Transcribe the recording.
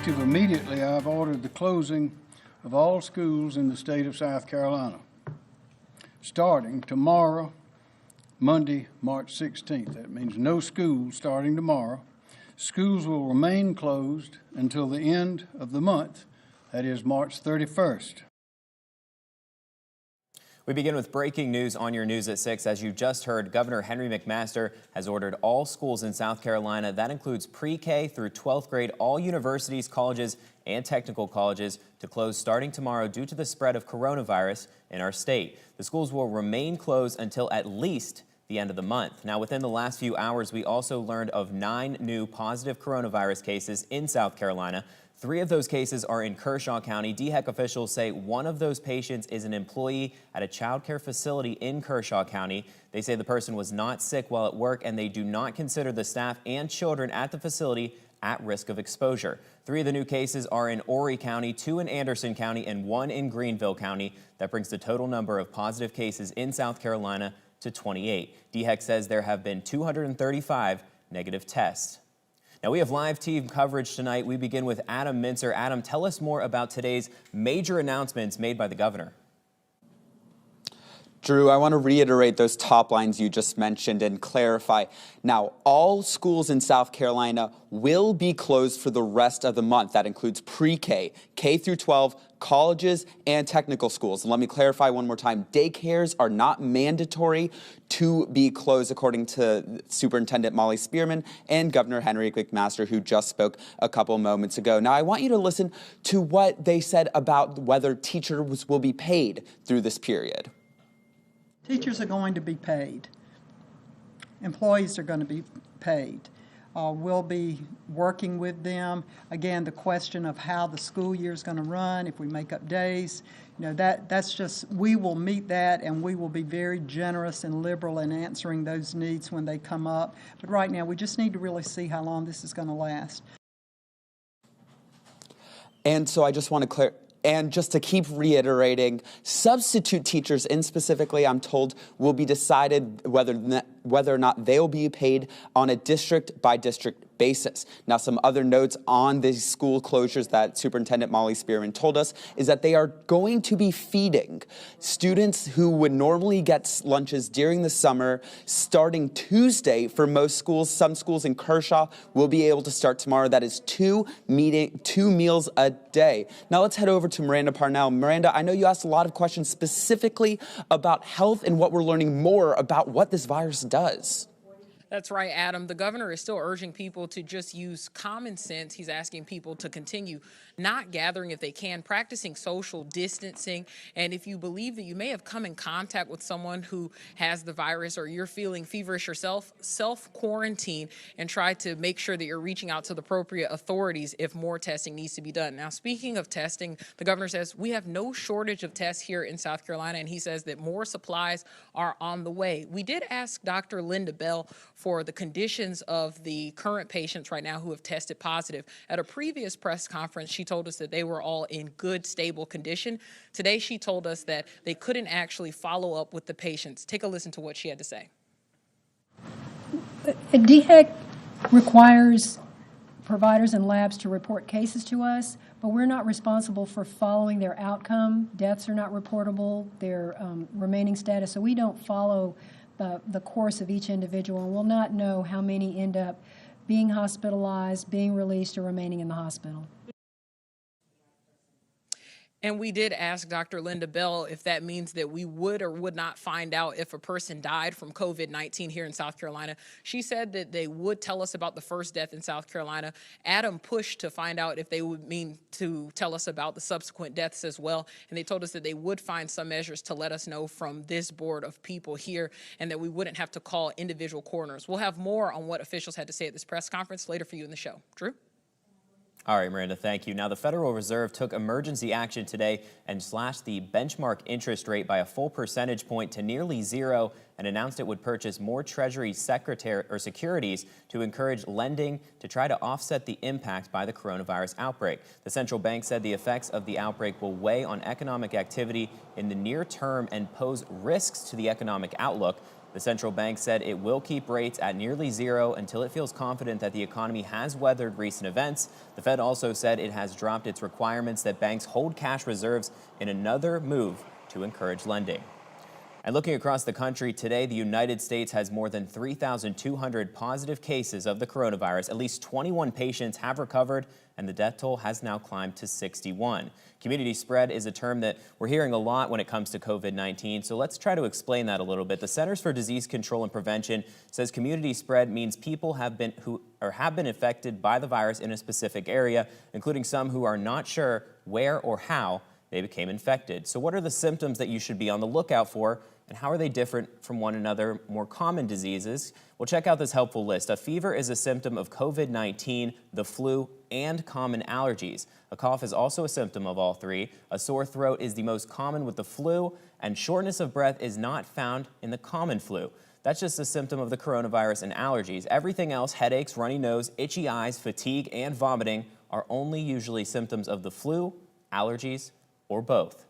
Effective immediately, I've ordered the closing of all schools in the state of South Carolina, starting tomorrow, Monday, March 16th. That means no school starting tomorrow. Schools will remain closed until the end of the month, that is March 31st. We begin with breaking news on your News at 6. As you just heard, Governor Henry McMaster has ordered all schools in South Carolina, that includes pre-K through 12th grade, all universities, colleges, and technical colleges, to close starting tomorrow due to the spread of coronavirus in our state. The schools will remain closed until at least the end of the month. Now, within the last few hours, we also learned of 9 new positive coronavirus cases in South Carolina. 3 of those cases are in Kershaw County. DHEC officials say one of those patients is an employee at a child care facility in Kershaw County. They say the person was not sick while at work, and they do not consider the staff and children at the facility at risk of exposure. 3 of the new cases are in Horry County, 2 in Anderson County, and 1 in Greenville County. That brings the total number of positive cases in South Carolina to 28. DHEC says there have been 235 negative tests. Now, we have live team coverage tonight. We begin with Adam Mintz. Adam, tell us more about today's major announcements made by the governor. Drew, I want to reiterate those top lines you just mentioned and clarify. Now, all schools in South Carolina will be closed for the rest of the month. That includes pre-K, K through 12, colleges, and technical schools. And let me clarify one more time. Daycares are not mandatory to be closed, according to Superintendent Molly Spearman and Governor Henry McMaster, who just spoke a couple moments ago. Now, I want you to listen to what they said about whether teachers will be paid through this period. Teachers are going to be paid. Employees are going to be paid. We'll be working with them. Again, the question of how the school year is going to run, if we make up days, that's just, we will meet that, and we will be very generous and liberal in answering those needs when they come up. But right now, we just need to really see how long this is going to last. And so I just want to clarify. And just to keep reiterating, substitute teachers, and specifically, I'm told, will be decided whether or not they'll be paid on a district-by-district basis. Now, some other notes on these school closures that Superintendent Molly Spearman told us is that they are going to be feeding students who would normally get lunches during the summer starting Tuesday for most schools. Some schools in Kershaw will be able to start tomorrow. That is 2 meals a day. Now, let's head over to Miranda Parnell. Miranda, I know you asked a lot of questions specifically about health and what we're learning more about what this virus does. That's right, Adam. The governor is still urging people to just use common sense. He's asking people to continue not gathering if they can, practicing social distancing. And if you believe that you may have come in contact with someone who has the virus, or you're feeling feverish yourself, self-quarantine and try to make sure that you're reaching out to the appropriate authorities if more testing needs to be done. Now, speaking of testing, the governor says we have no shortage of tests here in South Carolina, and he says that more supplies are on the way. We did ask Dr. Linda Bell for the conditions of the current patients right now who have tested positive. At a previous press conference, she told us that they were all in good, stable condition. Today, she told us that they couldn't actually follow up with the patients. Take a listen to what she had to say. DHEC requires providers and labs to report cases to us, but we're not responsible for following their outcome. Deaths are not reportable, their remaining status, so we don't follow the course of each individual, and we'll not know how many end up being hospitalized, being released, or remaining in the hospital. And we did ask Dr. Linda Bell if that means that we would or would not find out if a person died from COVID-19 here in South Carolina. She said that they would tell us about the first death in South Carolina. Adam pushed to find out if they would mean to tell us about the subsequent deaths as well. And they told us that they would find some measures to let us know from this board of people here, and that we wouldn't have to call individual coroners. We'll have more on what officials had to say at this press conference later for you in the show. Drew? All right, Miranda, thank you. Now, the Federal Reserve took emergency action today and slashed the benchmark interest rate by a full percentage point to nearly 0, and announced it would purchase more Treasury securities to encourage lending to try to offset the impact by the coronavirus outbreak. The central bank said the effects of the outbreak will weigh on economic activity in the near term and pose risks to the economic outlook. The central bank said it will keep rates at nearly zero until it feels confident that the economy has weathered recent events. The Fed also said it has dropped its requirements that banks hold cash reserves in another move to encourage lending. And looking across the country today, the United States has more than 3,200 positive cases of the coronavirus. At least 21 patients have recovered, and the death toll has now climbed to 61. Community spread is a term that we're hearing a lot when it comes to COVID-19, so let's try to explain that a little bit. The Centers for Disease Control and Prevention says community spread means people have been infected by the virus in a specific area, including some who are not sure where or how they became infected. So what are the symptoms that you should be on the lookout for, and how are they different from one another more common diseases? Well, check out this helpful list. A fever is a symptom of COVID-19, the flu, and common allergies. A cough is also a symptom of all three. A sore throat is the most common with the flu, and shortness of breath is not found in the common flu. That's just a symptom of the coronavirus and allergies. Everything else, headaches, runny nose, itchy eyes, fatigue, and vomiting, are only usually symptoms of the flu, allergies, or both.